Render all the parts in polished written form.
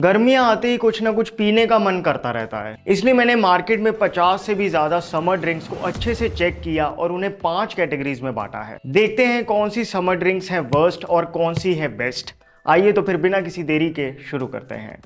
गर्मियां आते ही कुछ ना कुछ पीने का मन करता रहता है, इसलिए मैंने मार्केट में 50 से भी ज्यादा समर ड्रिंक्स को अच्छे से चेक किया और उन्हें 5 कैटेगरीज में बांटा है। देखते हैं कौन सी समर ड्रिंक्स हैं वर्स्ट और कौन सी है बेस्ट। आइए तो फिर बिना किसी देरी के शुरू करते हैं।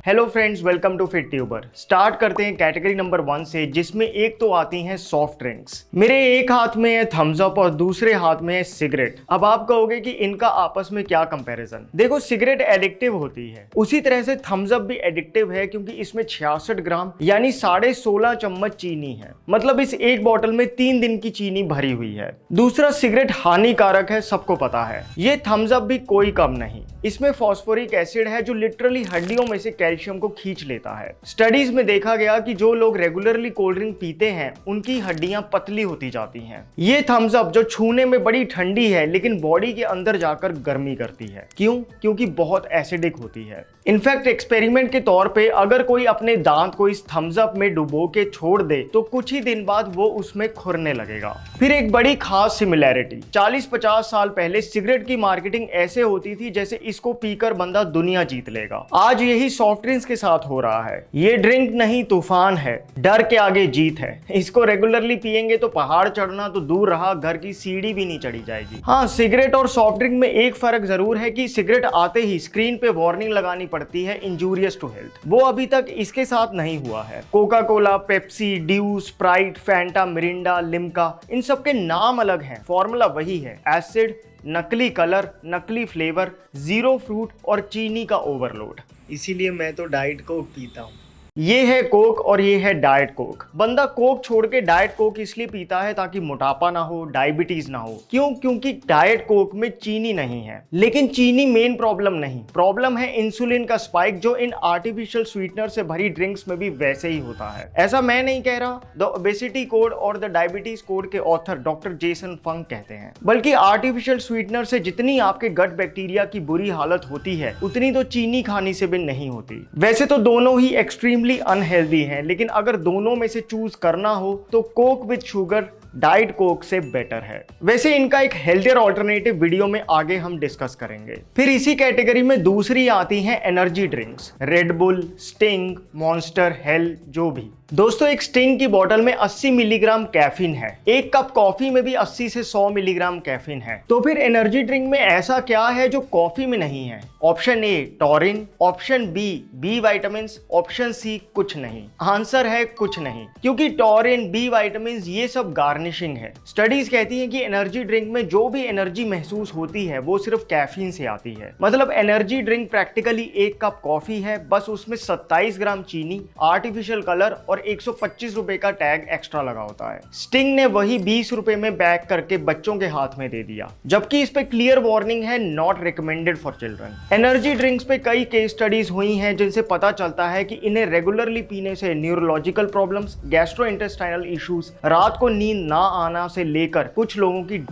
Hello friends, welcome to fit tuber. Start करते हैं कैटेगरी नंबर 1 से, जिसमें एक तो आती हैं सॉफ्ट ड्रिंक्स। मेरे एक हाथ में है थम्स अप और दूसरे हाथ में है सिगरेट। अब आप कहोगे कि इनका आपस में क्या कंपैरिजन। देखो, सिगरेट एडिक्टिव होती है, उसी तरह से थम्स अप भी एडिक्टिव है, क्योंकि इसमें 66 ग्राम यानी 16.5 चम्मच चीनी है। मतलब इस एक बॉटल में 3 दिन की चीनी भरी हुई है। दूसरा, सिगरेट हानिकारक है, सबको पता है। ये थम्स अप भी कोई कम नहीं। इसमें फॉस्फोरिक एसिड है जो लिटरली हड्डियों में से कैल्शियम को खींच लेता है। स्टडीज में देखा गया कि जो लोग रेगुलरली कोल्ड ड्रिंक पीते हैं उनकी हड्डियां पतली होती जाती हैं। ये थम्स अप जो छूने में बड़ी ठंडी है लेकिन बॉडी के अंदर जाकर गर्मी करती है। क्यों? क्योंकि बहुत एसिडिक होती है। इनफैक्ट एक्सपेरिमेंट के तौर पे अगर कोई अपने दांत को इस थम्स अप में डुबो के छोड़ दे तो कुछ ही दिन बाद वो उसमें खुरने लगेगा। फिर एक बड़ी खास सिमिलैरिटी, 40-50 साल पहले सिगरेट की मार्केटिंग ऐसे होती थी जैसे इसको पीकर बंदा दुनिया जीत लेगा। आज यही सॉफ्ट ड्रिंक्स के साथ हो रहा है। ये ड्रिंक नहीं, तूफान है। डर के आगे जीत है। इसको रेगुलरली पिएंगे तो पहाड़ चढ़ना तो दूर रहा, घर की सीढ़ी भी नहीं चढ़ी जाएगी। हाँ, सिगरेट और सॉफ्ट ड्रिंक में एक फर्क जरूर है कि सिगरेट आते ही स्क्रीन पे वार्निंग लगानी पड़ती है, इंजूरियस टू हेल्थ। वो अभी तक इसके साथ नहीं हुआ है। Coca Cola, Pepsi, Dew, Sprite, Fanta, Mirinda, Limca, इन सब के नाम अलग हैं, फॉर्मूला वही है। एसिड, नकली कलर, नकली फ्लेवर, जीरो फ्रूट और चीनी का ओवरलोड। इसीलिए मैं तो डाइट कोक पीता हूँ। ये है कोक और ये है डाइट कोक। बंदा कोक छोड़ के डाइट कोक इसलिए पीता है ताकि मोटापा ना हो, डायबिटीज ना हो। क्यों? क्योंकि डाइट कोक में चीनी नहीं है। लेकिन चीनी मेन प्रॉब्लम नहीं, प्रॉब्लम है इंसुलिन का स्पाइक, जो इन आर्टिफिशियल स्वीटनर से भरी ड्रिंक्स में भी वैसे ही होता है। ऐसा मैं नहीं कह रहा, द ओबेसिटी कोड और द डायबिटीज कोड के ऑथर डॉक्टर जेसन फंक कहते हैं। बल्कि आर्टिफिशियल स्वीटनर से जितनी आपके गट बैक्टीरिया की बुरी हालत होती है उतनी तो चीनी खाने से भी नहीं होती। वैसे तो दोनों ही एक्सट्रीम अनहेल्दी हैं, लेकिन अगर दोनों में से चूज करना हो तो Coke with sugar diet Coke से बेटर है। वैसे इनका एक हेल्थियर ऑल्टरनेटिव वीडियो में आगे हम डिस्कस करेंगे। फिर इसी कैटेगरी में दूसरी आती हैं energy drinks, red bull, sting, monster, hello, जो भी। दोस्तों, एक स्टिंग की बोतल में 80 मिलीग्राम कैफीन है। एक कप कॉफी में भी 80 से 100 मिलीग्राम कैफीन है। तो फिर एनर्जी ड्रिंक में ऐसा क्या है जो कॉफी में नहीं है? Option A taurine, option B vitamin, option C कुछ नहीं। आंसर है कुछ नहीं, क्योंकि टॉरिन, बी विटामिन ये सब गार्निशिंग है। स्टडीज कहती हैं कि एनर्जी ड्रिंक में जो भी एनर्जी महसूस होती है वो सिर्फ कैफीन से आती है। मतलब एनर्जी ड्रिंक प्रैक्टिकली एक कप कॉफी है, बस उसमें 27 ग्राम चीनी, आर्टिफिशियल कलर और 125 रुपए का टैग एक्स्ट्रा लगा होता है। स्टिंग ने वही 20 रुपए में पैक करके बच्चों के हाथ में दे दिया, जबकि इस पे क्लियर वार्निंग है, not recommended for children. Energy drinks पे कई केस स्टडीज हुई हैं जिनसे पता चलता है कि इन्हें रेगुलरली पीने से न्यूरोलॉजिकल प्रॉब्लम्स, गैस्ट्रोइंटेस्टाइनल इश्यूज, रात को नींद ना आना से लेकर कुछ लोगों की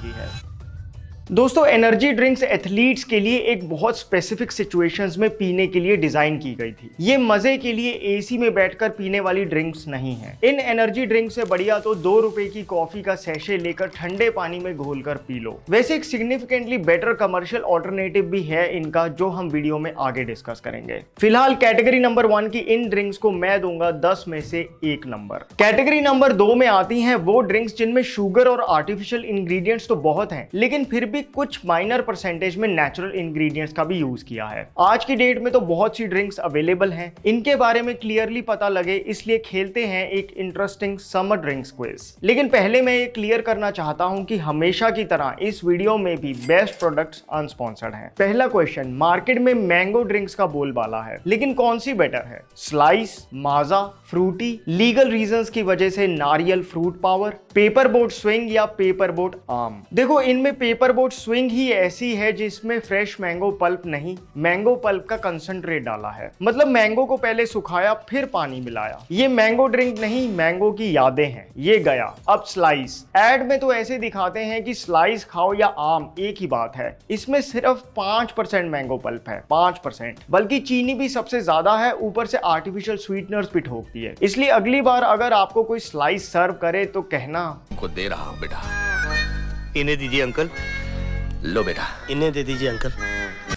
है। दोस्तों, एनर्जी ड्रिंक्स एथलीट्स के लिए एक बहुत स्पेसिफिक सिचुएशंस में पीने के लिए डिजाइन की गई थी। ये मजे के लिए एसी में बैठकर पीने वाली ड्रिंक्स नहीं है। इन एनर्जी ड्रिंक से बढ़िया तो 2 रुपए की कॉफी का सैशे लेकर ठंडे पानी में घोलकर पी लो। वैसे एक सिग्निफिकेंटली बेटर कमर्शियल ऑल्टरनेटिव भी है इनका, जो हम वीडियो में आगे डिस्कस करेंगे। फिलहाल कैटेगरी नंबर 1 की इन ड्रिंक्स को मैं दूंगा 10 में से 1 नंबर। कैटेगरी नंबर 2 में आती हैं वो ड्रिंक्स जिनमें शुगर और आर्टिफिशियल इंग्रेडिएंट्स तो बहुत हैं, लेकिन फिर भी कुछ माइनर परसेंटेज में नेचुरल इंग्रेडिएंट्स का भी यूज किया है। आज की डेट में तो बहुत सी ड्रिंक्स अवेलेबल हैं, इनके बारे में क्लियरली पता लगे, इसलिए खेलते हैं एक इंटरेस्टिंग समर ड्रिंक्स क्विज। लेकिन पहले मैं ये क्लियर करना चाहता हूं कि हमेशा की तरह इस वीडियो में भी बेस्ट प्रोडक्ट्स अनस्पॉन्सर्ड हैं। पहला क्वेश्चन, मार्केट में मैंगो ड्रिंक्स का बोलबाला है, लेकिन कौन सी बेटर है? स्लाइस, माजा, फ्रूटी, लीगल रीजंस की वजह से नारियल fruit power, paper boat swing या पेपर बोट आम? देखो, इनमें पेपर बोट स्विंग ही ऐसी है जिसमें फ्रेश मैंगो पल्प नहीं, मैंगो पल्प का कंसंट्रेट डाला है। मतलब मैंगो को पहले सुखाया फिर पानी मिलाया। ये मैंगो ड्रिंक नहीं, मैंगो की यादें हैं। ये गया। अब स्लाइस। एड में तो ऐसे दिखाते हैं कि स्लाइस खाओ या आम एक ही बात है। इसमें सिर्फ 5% मैंगो पल्प है, 5%। बल्कि चीनी भी सबसे ज्यादा है, ऊपर से आर्टिफिशियल स्वीटनर्स भी ठोकती है। इसलिए अगली बार अगर आपको कोई स्लाइस सर्व करे तो कहना, को दे रहा हूं बेटा, इन्हें दीजिए अंकल। लो बेटा, इन्हें दे दीजिए अंकल।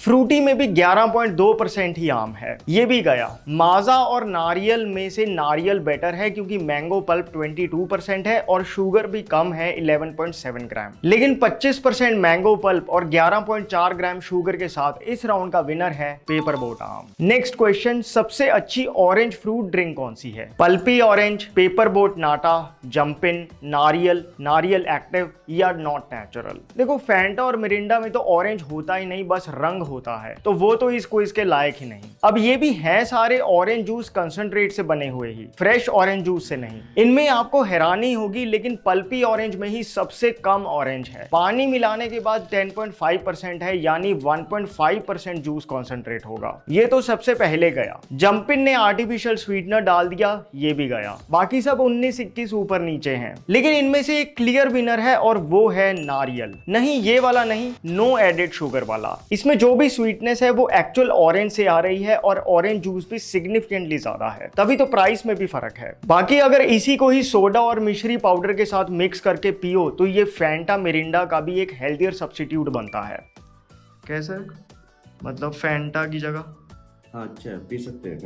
फ्रूटी में भी 11.2% ही आम है, ये भी गया। माजा और नारियल में से नारियल बेटर है क्योंकि मैंगो पल्प 22% है और शुगर भी कम है 11.7 ग्राम, लेकिन 25% मैंगो पल्प और 11.4 ग्राम शुगर के साथ इस राउंड का विनर है पेपर बोट आम। नेक्स्ट क्वेश्चन, सबसे अच्छी ऑरेंज फ्रूट ड्रिंक कौन सी है? पल्पी ऑरेंज, पेपर बोट नाटा, जंपिन, नारियल, नारियल एक्टिव या नॉट नेचुरल? देखो फैंटा और मिरिंडा में तो ऑरेंज होता ही नहीं, बस रंग होता है, तो वो तो इस क्विज के लायक ही नहीं। अब ये भी हैं सारे ऑरेंज जूस कंसंट्रेट से बने हुए ही, फ्रेश ऑरेंज जूस से नहीं। इनमें आपको हैरानी होगी लेकिन पल्पी ऑरेंज में ही सबसे कम ऑरेंज है, पानी मिलाने के बाद 10.5% है, यानी 1.5% जूस कंसंट्रेट होगा। ये तो सबसे पहले गया। जंपिन ने आर्टिफिशियल स्वीटनर डाल दिया, ये भी गया। बाकी सब 19-21 ऊपर नीचे हैं, लेकिन इनमें से एक क्लियर विनर है और वो है नारियल। नहीं ये वाला नहीं, नो एडेड शुगर वाला। इसमें जो भी स्वीटनेस है वो एक्चुअल ऑरेंज से आ रही है और ऑरेंज जूस भी सिग्निफिकेंटली ज्यादा है, तभी तो प्राइस में भी फर्क है। बाकी अगर इसी को ही सोडा और मिश्री पाउडर के साथ मिक्स करके पियो तो ये फैंटा मिरिंडा का भी एक हेल्थियर सब्स्टिट्यूट बनता है। कैसे? मतलब फैंटा की जगह? हाँ अच्छा, पी सकते हैं,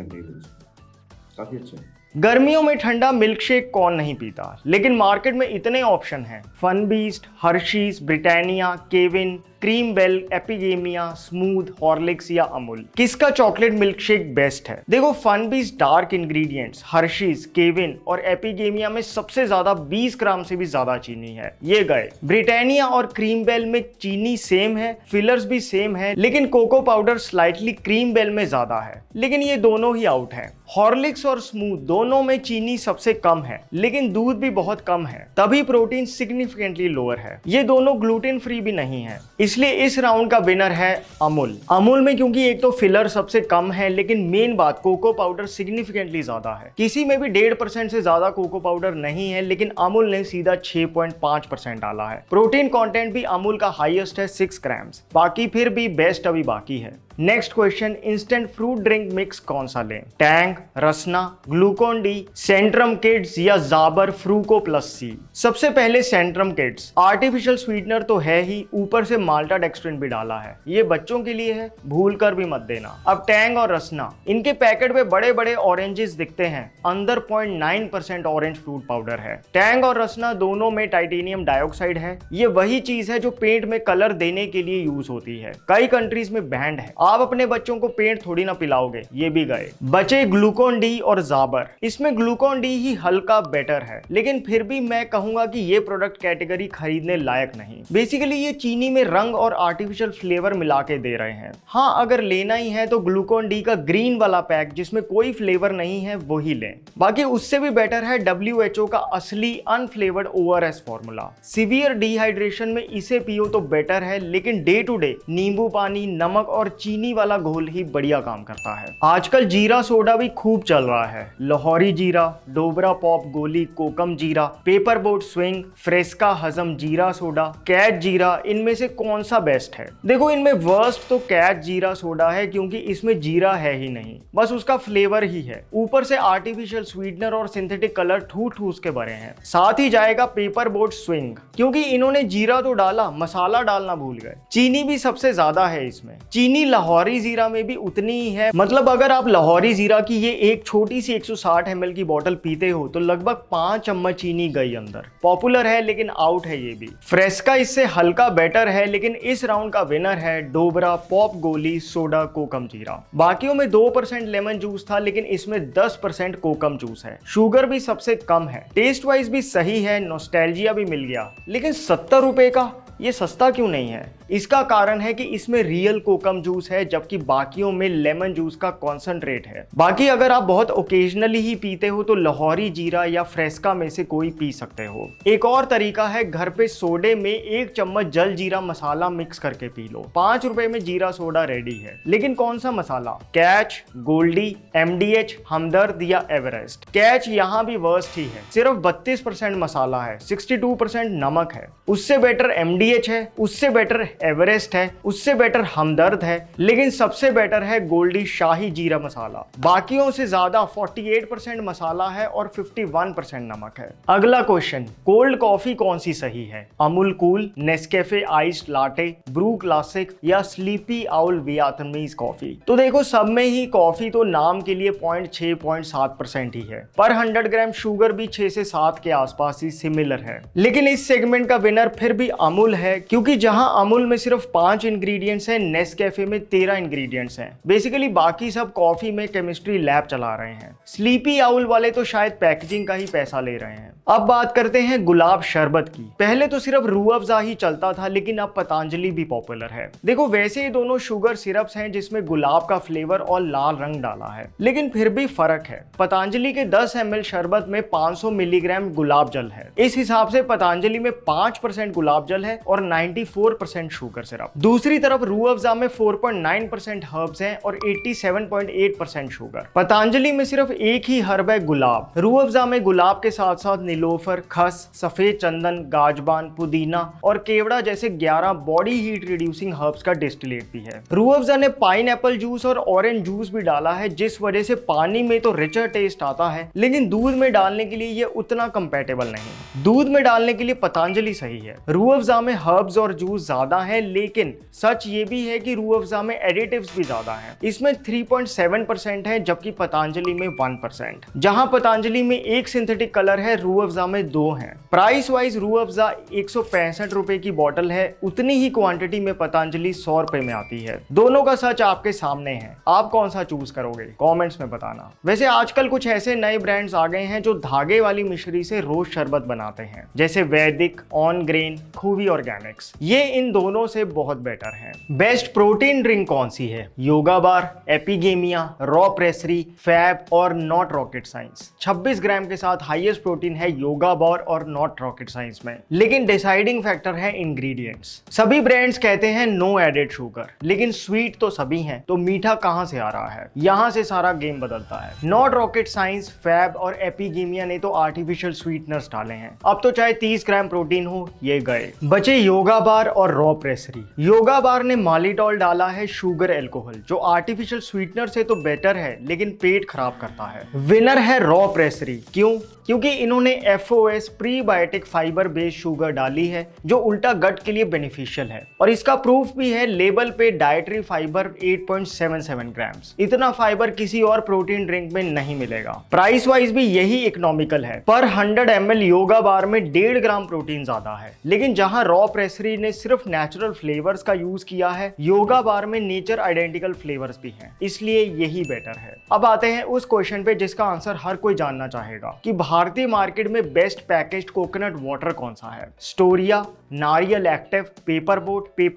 काफी अच्छा। गर्मियों में ठंडा मिल्क शेक कौन नहीं पीता, लेकिन मार्केट में इतने ऑप्शन हैं, Fun Beast, Hershey's, Britannia, Kevin, Cream Bell, Epigamia, Smooth, Horlicks या अमूल। किसका चॉकलेट मिल्क शेक बेस्ट है? देखो Fun Beast dark ingredients, Hershey's, Kevin और एपिगेमिया में सबसे ज्यादा 20 ग्राम से भी ज्यादा चीनी है, ये गए। ब्रिटानिया और क्रीम बेल में चीनी सेम है, फिलर्स भी सेम है, लेकिन cocoa powder slightly Cream Bell में ज्यादा है, लेकिन ये दोनों ही आउट है। हॉर्लिक्स और स्मूथ दोनों में चीनी सबसे कम है, लेकिन दूध भी बहुत कम है, तभी प्रोटीन सिग्निफिकेंटली लोअर है। ये दोनों ग्लूटेन फ्री भी नहीं है, इसलिए इस राउंड का विनर है अमूल। अमूल में क्योंकि एक तो फिलर सबसे कम है, लेकिन मेन बात कोको पाउडर सिग्निफिकेंटली ज्यादा है। किसी में भी 1.5% से ज्यादा कोको पाउडर नहीं है, लेकिन अमूल ने सीधा 6.5% डाला है। प्रोटीन कंटेंट भी अमूल का हाईएस्ट है 6 ग्राम, बाकी फिर भी बेस्ट अभी बाकी है। Next question, instant fruit drink mix कौन सा लें? टैंग, रसना, ग्लूकोन डी, सेंट्रम किड्स या जाबर फ्रूको प्लस सी? सबसे पहले सेंट्रम किड्स। आर्टिफिशियल स्वीटनर तो है ही, ऊपर से माल्टा डेक्सट्रिन भी डाला है, ये बच्चों के लिए है, भूल कर भी मत देना। अब टैंग और रसना, इनके पैकेट में बड़े बड़े ऑरेंजेस दिखते हैं, अंदर 0.9% ऑरेंज फ्रूट पाउडर है। टैंग और रसना दोनों में टाइटेनियम डाइऑक्साइड है, ये वही चीज है जो पेंट में कलर देने के लिए यूज होती है, कई कंट्रीज में बैंड है। आप अपने बच्चों को पेंट थोड़ी ना पिलाओगे, ये भी गए। बचे ग्लूकोन डी और जाबर। इसमें ग्लूकोन डी ही हल्का बेटर है, लेकिन फिर भी मैं कहूंगा कि ये प्रोडक्ट कैटेगरी खरीदने लायक नहीं। बेसिकली ये चीनी में रंग और आर्टिफिशियल फ्लेवर मिला के दे रहे हैं। हाँ अगर लेना ही है तो ग्लूकोन डी का ग्रीन वाला पैक जिसमें कोई फ्लेवर नहीं है वो ही लें। बाकी उससे भी बेटर है WHO का असली unflavoured ORS formula. Severe dehydration में इसे पियो तो बेटर है, लेकिन डे टू डे नींबू पानी, नमक और चीनी वाला घोल ही बढ़िया काम करता है। आजकल जीरा सोडा भी खूब चल रहा है, लाहौरी जीरा, डोबरा पॉप गोली, कोकम जीरा, पेपर बोट स्विंग, फ्रेस्का हजम जीरा सोडा, कैच जीरा, इनमें से कौन सा बेस्ट है? देखो इनमें वर्स्ट तो कैच जीरा सोडा है, क्योंकि इसमें जीरा है ही नहीं, बस उसका फ्लेवर ही है, ऊपर से आर्टिफिशियल स्वीटनर और सिंथेटिक कलर ठूस के भरे हैं। साथ ही जाएगा पेपर बोट स्विंग, क्योंकि इन्होंने जीरा तो डाला, मसाला डालना भूल गए। चीनी भी सबसे ज्यादा है इसमें, चीनी लाहौरी जीरा में भी उतनी ही है। मतलब अगर आप लाहौरी जीरा की ये एक छोटी सी 160 ml की बोतल पीते हो तो लगभग 5 चम्मच चीनी गई अंदर। पॉपुलर है लेकिन आउट है ये भी। फ्रेस्का इससे हल्का बेटर है, लेकिन इस राउंड का विनर है डोबरा पॉप गोली सोडा कोकम जीरा। बाकियों में 2% लेमन जूस था, लेकिन इसमें 10% कोकम जूस है। शुगर भी सबसे कम है, टेस्ट वाइज भी सही है, नॉस्टैल्जिया भी मिल गया, लेकिन 70 रुपए का ये सस्ता क्यों नहीं है? इसका कारण है कि इसमें रियल कोकम जूस है, जबकि बाकियों में लेमन जूस का कॉन्सेंट्रेट है। बाकी अगर आप बहुत ओकेजनली ही पीते हो तो लाहौरी जीरा या फ्रेस्का में से कोई पी सकते हो। एक और तरीका है, घर पे सोडे में 1 चम्मच जल जीरा मसाला मिक्स करके पी लो। 5 रुपए में जीरा सोडा रेडी है। लेकिन कौन सा मसाला? कैच, गोल्डी, MDH, हमदर्द या एवरेस्ट? कैच यहाँ भी वर्स्ट ही है, सिर्फ 32% मसाला है, 62% नमक है। उससे बेटर MDH है, उससे बेटर एवरेस्ट है, उससे बेटर हमदर्द है, लेकिन सबसे बेटर है गोल्डी शाही जीरा मसाला। बाकियों से ज्यादा 48% मसाला है और 51% नमक है। अगला क्वेश्चन, कोल्ड कॉफी कौन सी सही है? Amul Kool, Nescafe iced latte, Bru classic या स्लीपी आउल वियतनामीज कॉफी? तो देखो, सब में ही कॉफी तो नाम के लिए 0.6-0.7% ही है, पर 100 ग्राम शुगर भी 6 से 7 के आसपास ही सिमिलर है। लेकिन इस सेगमेंट का विनर फिर भी अमूल है, क्योंकि जहां अमूल में सिर्फ 5 इंग्रेडिएंट्स हैं, नेस्कैफे में 13 इंग्रेडिएंट्स हैं। बेसिकली बाकी सब कॉफी में केमिस्ट्री लैब चला रहे हैं। स्लीपी आउल वाले तो शायद पैकेजिंग का ही पैसा ले रहे हैं। अब बात करते हैं गुलाब शरबत की। पहले तो सिर्फ रूह अफ़ज़ा ही चलता था, लेकिन अब पतंजलि भी पॉपुलर है। देखो, वैसे ये दोनों शुगर सिरप्स हैं जिसमें गुलाब का फ्लेवर और लाल रंग डाला है, लेकिन फिर भी फर्क है। पतंजलि के 10 ml शरबत में 500 मिलीग्राम गुलाब जल है। इस हिसाब से पतंजलि में 5% गुलाब जल है और 94% शुगर सिरप। दूसरी तरफ रूह अफ़ज़ा में 4.9% हर्ब्स हैं और 87.8% शुगर। पतंजलि में सिर्फ एक ही हर्ब है, गुलाब। रूह अफ़ज़ा में गुलाब के साथ साथ नीलोफर, खस, सफेद चंदन, गाजबान, पुदीना और केवड़ा जैसे 11 बॉडी हीट रिड्यूसिंग हर्ब्स का डिस्टिलेट भी है। रूह अफ़ज़ा ने पाइनएप्पल जूस और ऑरेंज जूस भी डाला है, जिस वजह से पानी में तो रिचर टेस्ट आता है, लेकिन दूध में डालने के लिए ये उतना कंपैटिबल नहीं। दूध में डालने के लिए पतंजलि सही है। रूह अफ़ज़ा में हर्ब्स और जूस ज्यादा है, लेकिन सच ये भी है कि रूह अफ़ज़ा में एडिटिव्स भी ज्यादा हैं। इसमें 3.7% है, जबकि पतंजलि में 1%। जहां पतंजलि में एक सिंथेटिक कलर है, रूह अफ़ज़ा में 2 हैं। प्राइस वाइज रूह अफ़ज़ा 165 रुपए की बॉटल है, उतनी ही क्वांटिटी में पतंजलि 100 रुपए में आती है। दोनों का सच आपके सामने है, आप कौन सा चूज करोगे कमेंट्स में बताना। वैसे आजकल कुछ ऐसे नए ब्रांड्स आ गए हैं जो धागे वाली मिश्री से रोज शरबत बनाते हैं, जैसे वैदिक, ऑन ग्रेन, खूबी ऑर्गेनिक्स। ये इन दोनों से बहुत बेटर है। बेस्ट प्रोटीन ड्रिंक कौन सी है? योगा बार, एपिगेमिया, रॉ प्रेसरी, फैब और नॉट रॉकेट साइंस। 26 ग्राम के साथ हाईएस्ट प्रोटीन है योगा बार और नॉट रॉकेट साइंस में, लेकिन डिसाइडिंग फैक्टर है इंग्रेडिएंट्स। सभी ब्रांड्स कहते हैं नो एडेड शुगर, लेकिन स्वीट तो सभी हैं, तो मीठा कहां से आ रहा है? यहां से सारा गेम बदलता है। नॉट रॉकेट साइंस, फैब और एपिगेमिया ने तो आर्टिफिशियल स्वीटनर्स डाले हैं। अब तो चाहे 30 ग्राम प्रोटीन हो, ये गए। बचे योगा बार और रॉ प्रेसरी। योगा बार ने मालिटॉल डाला है, शुगर एल्कोहल, जो आर्टिफिशियल स्वीटनर से तो बेटर है, लेकिन पेट खराब करता है। विनर है रॉ प्रेसरी। क्यों? क्योंकि इन्होंने FOS prebiotic fibre based sugar डाली है, जो उल्टा गट के लिए बेनिफिशियल है, और इसका प्रूफ भी है लेबल पे, डाइटरी फाइबर 8.77 ग्राम्स। इतना फाइबर किसी और प्रोटीन ड्रिंक में नहीं मिलेगा। प्राइस वाइज भी यही इकोनॉमिकल है। पर 100 ml योगा बार में 1.5 ग्राम प्रोटीन ज्यादा है, लेकिन जहां रॉ प्रेसरी ने सिर्फ नेचुरल फ्लेवर्स का यूज किया है, योगा बार में नेचर आइडेंटिकल फ्लेवर्स भी हैं, इसलिए यही बेटर है। अब आते हैं उस क्वेश्चन पे जिसका आंसर हर कोई जानना चाहेगा कि भारतीय मार्केट में बेस्ट पैकेज्ड कोकोनट वाटर कौन सा है? स्टोरिया, नारियल active, paper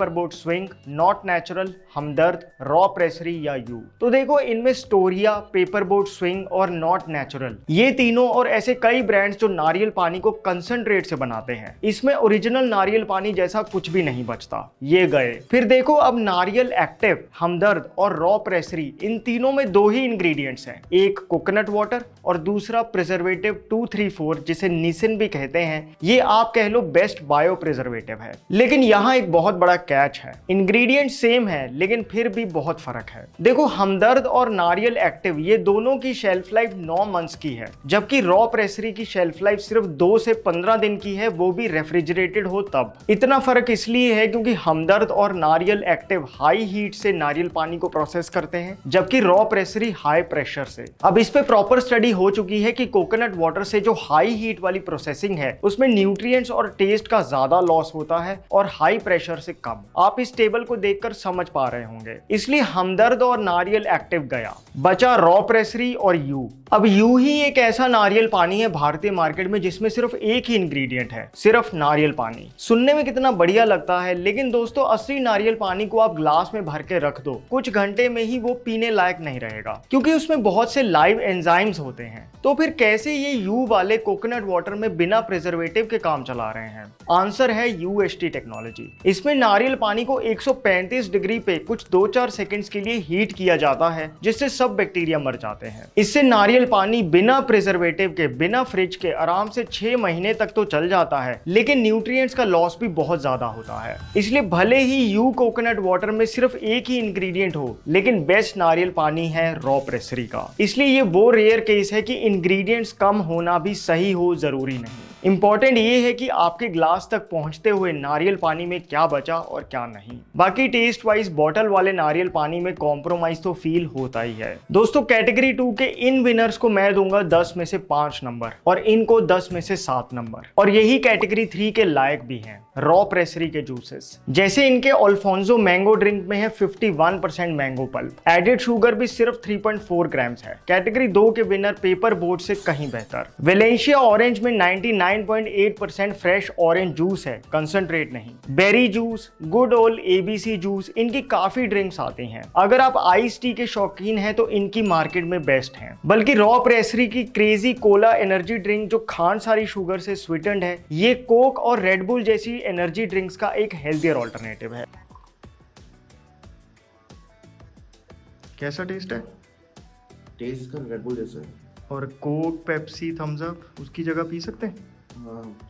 boat swing, not natural, Hamdard, raw Pressery या यू? तो देखो, इनमें स्टोरिया, पेपर बोट स्विंग और नॉट नेचुरल, ये तीनों और ऐसे कई ब्रांड्स जो नारियल पानी को कंसंट्रेट से बनाते हैं, इसमें ओरिजिनल नारियल पानी जैसा कुछ भी नहीं बचता। ये गए। फिर देखो, अब नारियल एक्टिव, हमदर्द और रॉ प्रेसरी, इन तीनों में 2 ही इंग्रेडिएंट्स हैं, एक कोकोनट वाटर और दूसरा प्रिजर्वेटिव 234, जिसे निसिन भी कहते हैं। ये आप कह लो बेस्ट बायो प्रिजर्वेटिव है। लेकिन यहाँ एक बहुत बड़ा कैच है, इंग्रेडिएंट सेम है, लेकिन फिर भी बहुत फर्क है। देखो, हमदर्द और नारियल एक्टिव, ये दोनों की शेल्फ लाइफ 9 मंथ्स की है, जबकि रॉ प्रेसरी की शेल्फ लाइफ सिर्फ 2 से 15 दिन की है, वो भी रेफ्रिजरेटेड हो तब। इतना फर्क इसलिए है क्योंकि हमदर्द और नारियल एक्टिव हाई हीट से नारियल पानी को प्रोसेस करते हैं, जबकि रॉ प्रेसरी हाई प्रेशर से। अब इस पे प्रॉपर स्टडी हो चुकी है कि कोकोनट वाटर से जो हाई हीट वाली प्रोसेसिंग है, उसमें न्यूट्रिएंट्स और टेस्ट का ज्यादा लॉस होता है और हाई प्रेशर से कम। आप इस टेबल को देखकर समझ पा रहे होंगे। इसलिए हमदर्द और नारियल एक्टिव गया, बचा रॉ प्रेसरी और यू। अब यू ही एक ऐसा नारियल पानी है भारतीय मार्केट में जिसमें सिर्फ एक ही इंग्रेडिएंट है, सिर्फ नारियल पानी। सुनने में कितना बढ़िया लगता है, लेकिन दोस्तों, असली नारियल पानी को आप ग्लास में भर के रख दो, कुछ घंटे में ही वो पीने लायक नहीं रहेगा, क्योंकि उसमें बहुत से लाइव एंजाइम्स होते हैं। तो फिर कैसे ये यू वाले कोकोनट कोकोनट वाटर में बिना प्रिजर्वेटिव के काम चला रहे हैं? आंसर है UST टेक्नोलॉजी। इसमें नारियल पानी को 135 डिग्री पे कुछ 2-4 सेकंड्स के लिए हीट किया जाता है, जिससे सब बैक्टीरिया मर जाते हैं। इससे नारियल पानी बिना प्रिजर्वेटिव के, बिना फ्रिज के आराम से 6 महीने तक तो चल जाता है, लेकिन न्यूट्रिएंट्स का लॉस भी बहुत ज्यादा होता है। इसलिए भले ही यू कोकोनट वाटर में सिर्फ एक ही इंग्रेडिएंट हो, लेकिन बेस्ट नारियल पानी है रॉ प्रेसरी का। इसलिए ये वो रेयर केस है कि इंग्रेडिएंट्स कम होना भी सही हो जरूरी नहीं। इंपॉर्टेंट ये है कि आपके ग्लास तक पहुंचते हुए नारियल पानी में क्या बचा और क्या नहीं। बाकी टेस्ट वाइज बॉटल वाले नारियल पानी में कॉम्प्रोमाइज तो फील होता ही है। दोस्तों, कैटेगरी 2 के इन विनर्स को मैं दूंगा 10 में से 5 नंबर और इनको 10 में से 7 नंबर। और यही कैटेगरी 3 के लायक भी हैं, रॉ प्रेसरी के जूसेस। जैसे इनके अल्फोंसो मैंगो ड्रिंक में है 51% मैंगो पल्प, एडेड शुगर भी सिर्फ 3.4 ग्राम्स है। कैटेगरी 2 के विनर पेपर बोट से कहीं बेहतर। वेलेंशिया ऑरेंज में 99.8% फ्रेश ऑरेंज जूस है, कंसंट्रेट नहीं। Berry juice, good old ABC juice, इनकी काफी ड्रिंक्स आती हैं। अगर आप आइस टी के शौकीन हैं तो इनकी मार्केट में बेस्ट हैं। बल्कि रॉ प्रेसरी की क्रेजी कोला एनर्जी ड्रिंक जो खांड सारी शुगर से स्वीटेंड है, ये कोक और रेड बुल जैसी एनर्जी ड्रिंक्स का एक हेल्थियर ऑल्टरनेटिव है। कैसा टेस्ट है? टेस्ट इसका रेड बुल जैसा है। और कोक, पेप्सी, थम्स अप उसकी जगह पी सकते हैं?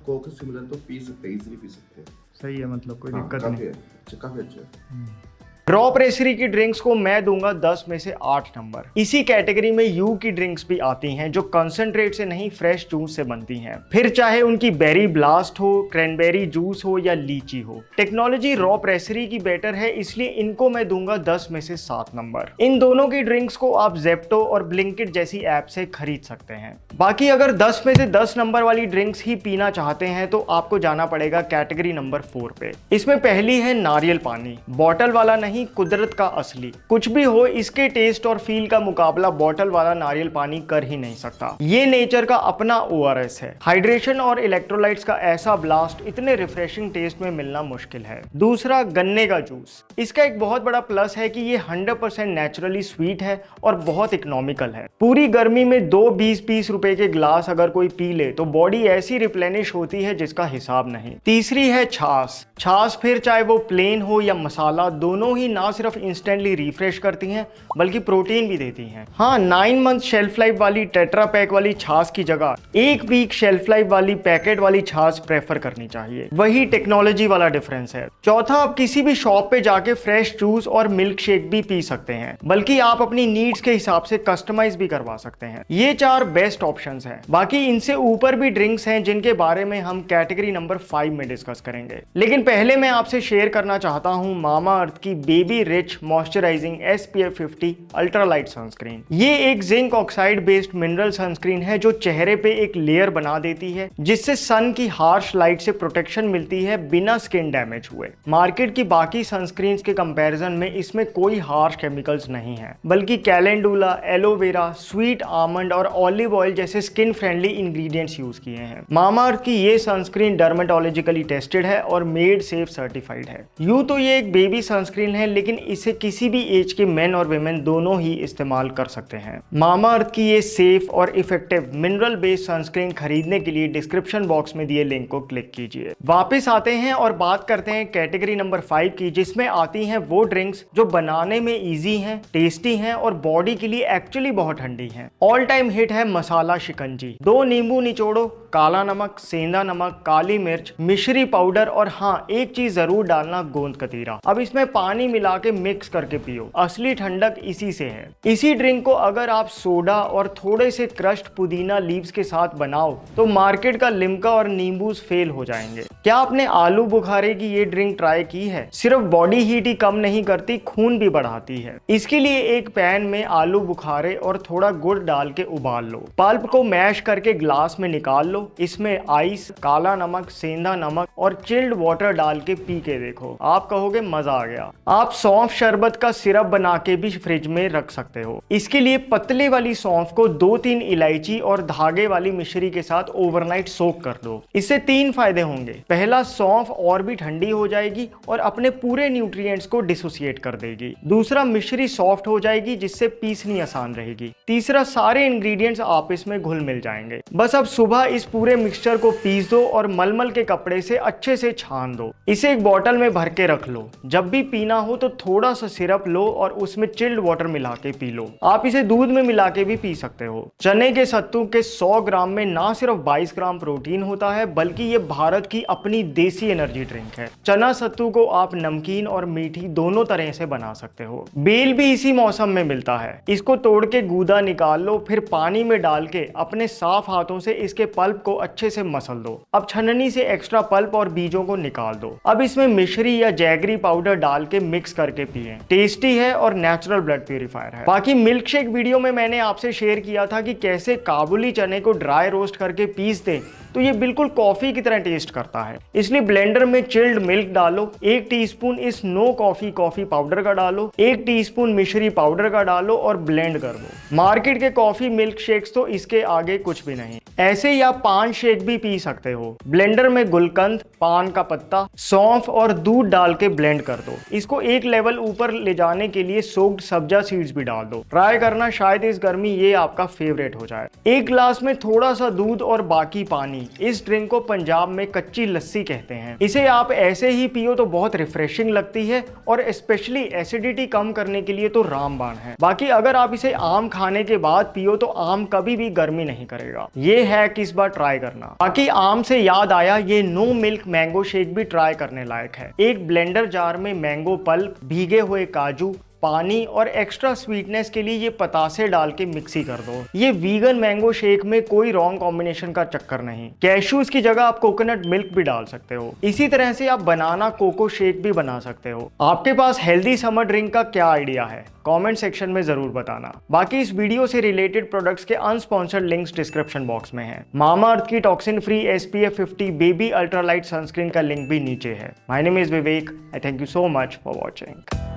कोक सिमिलर तो पी सकते हैं, इजीली पी सकते हैं। सही है, मतलब कोई दिक्कत काफी नहीं। काफी अच्छा है। रॉ प्रेसरी की ड्रिंक्स को मैं दूंगा 10 में से 8 नंबर। इसी कैटेगरी में यू की ड्रिंक्स भी आती हैं, जो कंसंट्रेट से नहीं फ्रेश जूस से बनती हैं। फिर चाहे उनकी बेरी ब्लास्ट हो, क्रैनबेरी जूस हो या लीची हो, टेक्नोलॉजी रॉ प्रेसरी की बेटर है, इसलिए इनको मैं दूंगा 10 में से 7 नंबर। इन दोनों की ड्रिंक्स को आप जेप्टो और ब्लिंकिट जैसी ऐप से खरीद सकते हैं। बाकी अगर 10 में से 10 नंबर वाली ड्रिंक्स ही पीना चाहते हैं तो आपको जाना पड़ेगा कैटेगरी नंबर 4 पे। इसमें पहली है नारियल पानी, बॉटल वाला नहीं, कुदरत का असली। कुछ भी हो, इसके टेस्ट और फील का मुकाबला बॉटल वाला नारियल पानी कर ही नहीं सकता। ये नेचर का अपना ORS है। हाइड्रेशन और इलेक्ट्रोलाइट्स का ऐसा ब्लास्ट इतने रिफ्रेशिंग टेस्ट में मिलना मुश्किल है। दूसरा, गन्ने का जूस। इसका एक बहुत बड़ा प्लस है कि ये 100% नेचुरली स्वीट है और बहुत इकोनॉमिकल है। पूरी गर्मी में 2 20-20 रुपए के ग्लास अगर कोई पी ले तो बॉडी ऐसी रिप्लेनिश होती है जिसका हिसाब नहीं। तीसरी है छाछ। छाछ फिर चाहे वो प्लेन हो या मसाला, दोनों ही ना सिर्फ इंस्टेंटली रिफ्रेश करती हैं बल्कि प्रोटीन भी देती हैं। हाँ, 9 मंथ शेल्फ लाइफ वाली टेट्रा पैक वाली छाछ की जगह 1 वीक शेल्फ लाइफ वाली पैकेट वाली छाछ प्रेफर करनी चाहिए। वही टेक्नोलॉजी वाला डिफरेंस है। चौथा, आप किसी भी शॉप पे जाके फ्रेश जूस और मिल्क शेक भी पी सकते हैं, बल्कि आप अपनी नीड्स के हिसाब से कस्टमाइज भी करवा सकते हैं। ये 4 बेस्ट ऑप्शंस हैं। बाकी इनसे ऊपर भी ड्रिंक्स हैं जिनके बारे में हम कैटेगरी नंबर 5 में डिस्कस करेंगे। लेकिन पहले मैं आपसे शेयर करना चाहता हूँ मामा अर्थ की baby rich moisturising SPF 50 ultralight sunscreen. ये एक zinc oxide based mineral sunscreen है जो चेहरे पे एक लेयर बना देती है, जिससे सन की हार्श लाइट से प्रोटेक्शन मिलती है बिना स्किन डैमेज हुए। मार्केट की बाकी सनस्क्रीन के कंपैरिजन में इसमें कोई हार्श केमिकल्स नहीं है, बल्कि कैलेंडुला, एलोवेरा, स्वीट आमंड और ऑलिव ऑयल जैसे स्किन फ्रेंडली इंग्रेडिएंट्स यूज किए हैं। मामा अर्थ की ये सनस्क्रीन डर्मेटोलॉजिकली टेस्टेड है और मेड सेफ सर्टिफाइड है। यूं तो ये एक बेबी सनस्क्रीन है, लेकिन इसे किसी भी एज के मेन और वुमेन दोनों ही इस्तेमाल कर सकते हैं। मामा अर्थ की ये सेफ और इफेक्टिव मिनरल बेस्ड सनस्क्रीन खरीदने के लिए डिस्क्रिप्शन बॉक्स में दिए लिंक को क्लिक कीजिए। वापस आते हैं और बात करते हैं कैटेगरी नंबर 5 की, जिसमें आती हैं वो ड्रिंक्स जो बनाने में इजी हैं, टेस्टी हैं और बॉडी के लिए एक्चुअली बहुत ठंडी हैं। ऑल टाइम हिट है मसाला शिकंजी। 2 नींबू निचोड़ो, काला नमक, सेंधा नमक, काली मिर्च, मिश्री पाउडर और हाँ, एक चीज जरूर डालना, गोंद कतीरा। अब इसमें पानी मिला के मिक्स करके पियो। असली ठंडक इसी से है। इसी ड्रिंक को अगर आप सोडा और थोड़े से क्रश्ड पुदीना लीव्स के साथ बनाओ तो मार्केट का लिम्का और नींबूस फेल हो जाएंगे। क्या आपने आलू बुखारे की ये ड्रिंक ट्राई की है? सिर्फ बॉडी हीट ही कम नहीं करती, खून भी बढ़ाती है। इसके लिए एक पैन में आलू बुखारे और थोड़ा गुड़ डाल के उबाल लो। पल्प को मैश करके ग्लास में निकाल लो। इसमें आइस, काला नमक, सेंधा नमक और चिल्ड वाटर डाल के पी के देखो, आप कहोगे मजा आ गया। आप सौंफ शरबत का सिरप बना के भी फ्रिज में रख सकते हो। इसके लिए पतले वाली सौंफ को 2-3 इलायची और धागे वाली मिश्री के साथ ओवरनाइट सोक कर दो। इससे 3 फायदे होंगे। पहला, सौंफ और भी ठंडी हो जाएगी और अपने पूरे न्यूट्रिएंट्स को डिसोसिएट कर देगी। दूसरा, मिश्री सॉफ्ट हो जाएगी जिससे पीसनी आसान रहेगी। तीसरा, सारे इंग्रेडिएंट्स आपस में घुल मिल जाएंगे। बस अब सुबह इस पूरे मिक्सचर को पीस दो और मलमल के कपड़े से अच्छे से छान दो। इसे एक बोतल में भर के रख लो। जब भी पीना हो तो थोड़ा सा सिरप लो और उसमें चिल्ड वाटर मिला के पी लो। आप इसे दूध में मिला के भी पी सकते हो। चने के सत्तू के 100 ग्राम में ना सिर्फ 22 ग्राम प्रोटीन होता है, बल्कि ये भारत की अपनी देसी एनर्जी ड्रिंक है। चना सत्तू को आप नमकीन और मीठी दोनों तरह से बना सकते हो। बेल भी इसी मौसम में मिलता है। इसको तोड़ के गूदा निकाल लो, फिर पानी में डाल के अपने साफ हाथों से इसके पल्प को अच्छे से मसल दो। अब छन्नी से एक्स्ट्रा पल्प और बीजों को निकाल दो। अब इसमें मिश्री या जैगरी पाउडर डाल के मिक्स करके पिएं। टेस्टी है और नेचुरल ब्लड प्यूरिफायर है। बाकी मिल्क शेक वीडियो में मैंने आपसे शेयर किया था कि कैसे काबुली चने को ड्राई रोस्ट करके पीस दें, तो ये बिल्कुल कॉफी की तरह टेस्ट करता है। इसलिए ब्लेंडर में चिल्ड मिल्क डालो, 1 टीस्पून इस नो कॉफी पाउडर का डालो, 1 टीस्पून मिश्री पाउडर का डालो और ब्लेंड कर दो। मार्केट के कॉफी मिल्क शेक्स तो इसके आगे कुछ भी नहीं। ऐसे ही आप पान शेक भी पी सकते हो। ब्लेंडर में गुलकंद, पान का पत्ता, सौंफ और दूध डाल के ब्लेंड कर दो। इसको एक लेवल ऊपर ले जाने के लिए सोक्ड सब्जा सीड्स भी डाल दो। ट्राई करना, शायद इस गर्मी ये आपका फेवरेट हो जाए। एक ग्लास में थोड़ा सा दूध और बाकी पानी। इस ड्रिंक को पंजाब में कच्ची लस्सी कहते हैं। इसे आप ऐसे ही पियो तो बहुत रिफ्रेशिंग लगती है और स्पेशली एसिडिटी कम करने के लिए तो रामबाण है। बाकी अगर आप इसे आम खाने के बाद पियो तो आम कभी भी गर्मी नहीं करेगा। ये है कि इस बार ट्राई करना। बाकी आम से याद आया, ये नो मिल्क मैंगो शेक भी ट्राई करने लायक है। एक ब्लेंडर जार में मैंगो पल्प, भीगे हुए काजू, पानी और एक्स्ट्रा स्वीटनेस के लिए ये पतासे डाल के मिक्सी कर दो। ये वीगन मैंगो शेक में कोई रॉन्ग कॉम्बिनेशन का चक्कर नहीं। कैशूज की जगह आप कोकोनट मिल्क भी डाल सकते हो। इसी तरह से आप बनाना कोको शेक भी बना सकते हो। आपके पास हेल्दी समर ड्रिंक का क्या आइडिया है? कमेंट सेक्शन में जरूर बताना। बाकी इस वीडियो से रिलेटेड प्रोडक्ट्स के अनस्पॉन्सर्ड लिंक्स डिस्क्रिप्शन बॉक्स में है। मामाअर्थ की toxin free SPF 50 baby ultralight sunscreen का लिंक भी नीचे है। My name is Vivek. I thank you so much for watching.